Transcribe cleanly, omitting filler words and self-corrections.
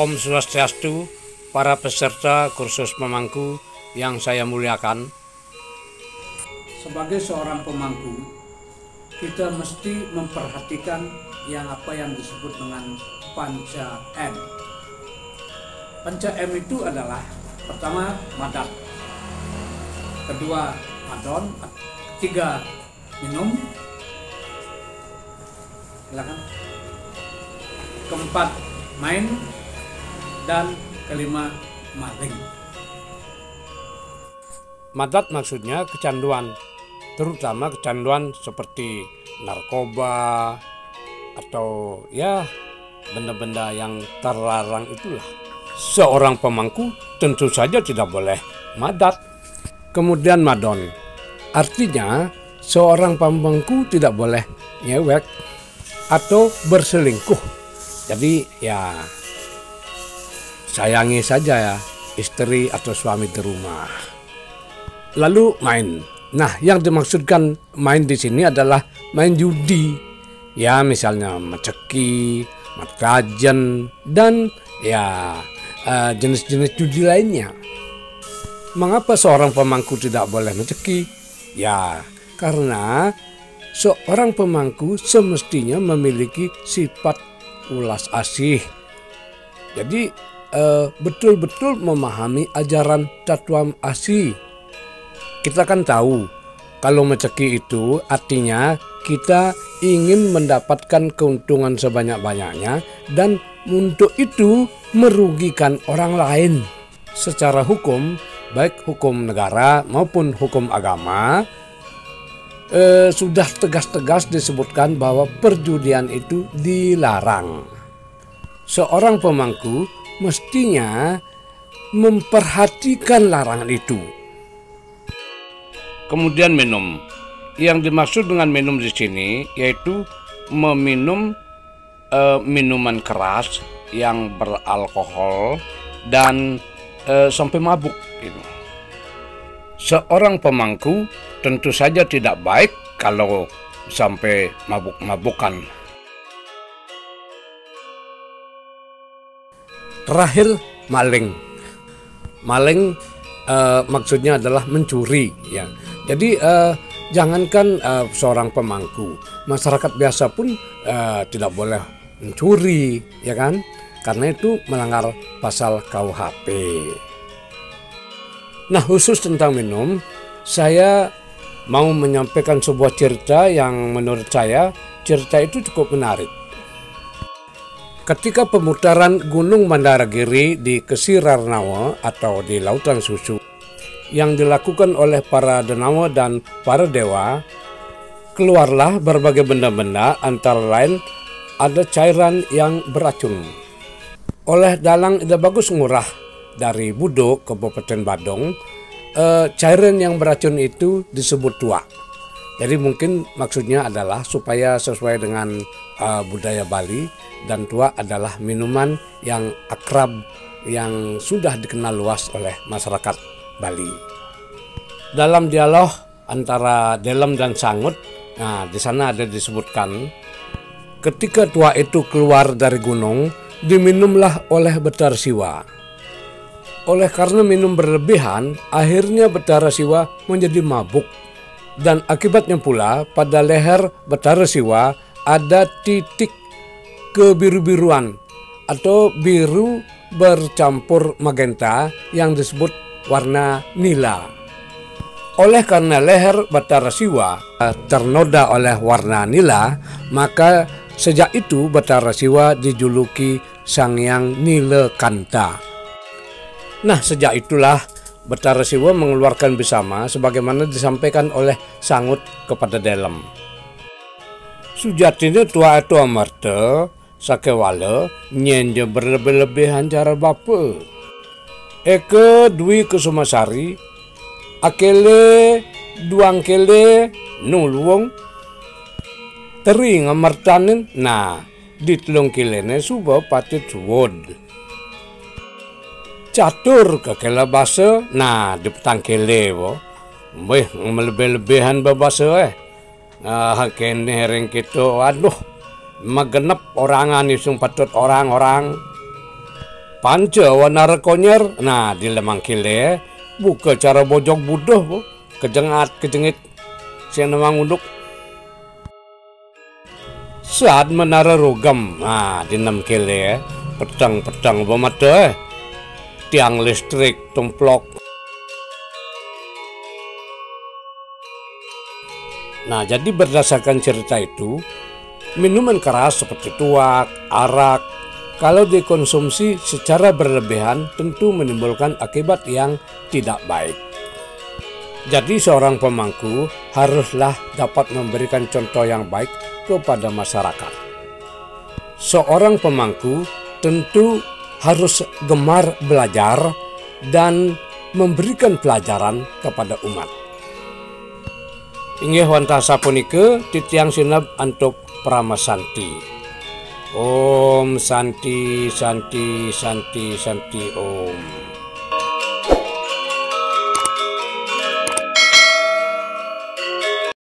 Om Swastiastu, para peserta kursus pemangku yang saya muliakan. Sebagai seorang pemangku, kita mesti memperhatikan yang disebut dengan panca M. Panca M itu adalah pertama madat, kedua madon, ketiga minum, silakan, keempat main, dan kelima maling. Madat maksudnya kecanduan, terutama kecanduan seperti narkoba atau ya benda-benda yang terlarang itulah. Seorang pemangku tentu saja tidak boleh madat. Kemudian madon, artinya seorang pemangku tidak boleh nyewek atau berselingkuh. Jadi ya sayangi saja ya istri atau suami di rumah. Lalu main. Nah, yang dimaksudkan main di sini adalah main judi. Ya, misalnya meceki, markajen, dan ya jenis-jenis judi lainnya. Mengapa seorang pemangku tidak boleh meceki? Ya, karena seorang pemangku semestinya memiliki sifat ulas asih. Jadi betul-betul memahami ajaran Tatuam Asih. Kita kan tahu kalau meceki itu artinya kita ingin mendapatkan keuntungan sebanyak-banyaknya dan untuk itu merugikan orang lain. Secara hukum, baik hukum negara maupun hukum agama, sudah tegas-tegas disebutkan bahwa perjudian itu dilarang. Seorang pemangku mestinya memperhatikan larangan itu. Kemudian minum. Yang dimaksud dengan minum di sini yaitu meminum minuman keras yang beralkohol dan sampai mabuk. Gitu. Seorang pemangku tentu saja tidak baik kalau sampai mabuk-mabukan. Terakhir, maling. Maling maksudnya adalah mencuri ya. Jadi jangankan seorang pemangku, masyarakat biasa pun tidak boleh mencuri ya kan? Karena itu melanggar pasal KUHP. Nah, khusus tentang minum, saya mau menyampaikan sebuah cerita yang menurut saya cerita itu cukup menarik. Ketika pemutaran Gunung Mandaragiri di Kesirarnawa atau di Lautan Susu yang dilakukan oleh para denawa dan para dewa, keluarlah berbagai benda-benda, antara lain ada cairan yang beracun. Oleh Dalang Ida Bagus Ngurah dari Budo, Kabupaten Badung, cairan yang beracun itu disebut tua. Jadi mungkin maksudnya adalah supaya sesuai dengan budaya Bali, dan tua adalah minuman yang akrab yang sudah dikenal luas oleh masyarakat Bali. Dalam dialog antara Delem dan Sangut, nah di sana ada disebutkan ketika tua itu keluar dari gunung, diminumlah oleh Betara Siwa. Oleh karena minum berlebihan, akhirnya Betara Siwa menjadi mabuk. Dan akibatnya pula pada leher Betara Siwa ada titik kebiru-biruan atau biru bercampur magenta yang disebut warna nila. Oleh karena leher Betara Siwa ternoda oleh warna nila, maka sejak itu Betara Siwa dijuluki Sang Hyang Nilekanta. Nah, sejak itulah Betara Siwa mengeluarkan bisama sebagaimana disampaikan oleh Sangut kepada Delem. Sujatinya tua itu amarta sakewala nyenje berlebih-lebihan cara bapa. Eke Dwi Kusumasari akele duang kele nulwong tering amartanin nah ditlong kilene suba patut suwod. Catur ke kela basa, nah di petang kele bo, melebih-lebihan babasa kene hereng kita, aduh, magenep orangan isung patut orang-orang. Panca wanara konyer, nah di lemang kile, buka cara bojok budoh, bu. Kejengit, siang nemang unduk. Saat menara rogam, nah di enam kile, pedang bermata, tiang listrik, tumplok. Nah, jadi berdasarkan cerita itu, minuman keras seperti tuak, arak, kalau dikonsumsi secara berlebihan tentu menimbulkan akibat yang tidak baik. Jadi seorang pemangku haruslah dapat memberikan contoh yang baik kepada masyarakat. Seorang pemangku tentu harus gemar belajar dan memberikan pelajaran kepada umat. Inggih wonten sapunika titiang sineb antuk pramasanti. Om Santi Santi Santi Santi Om.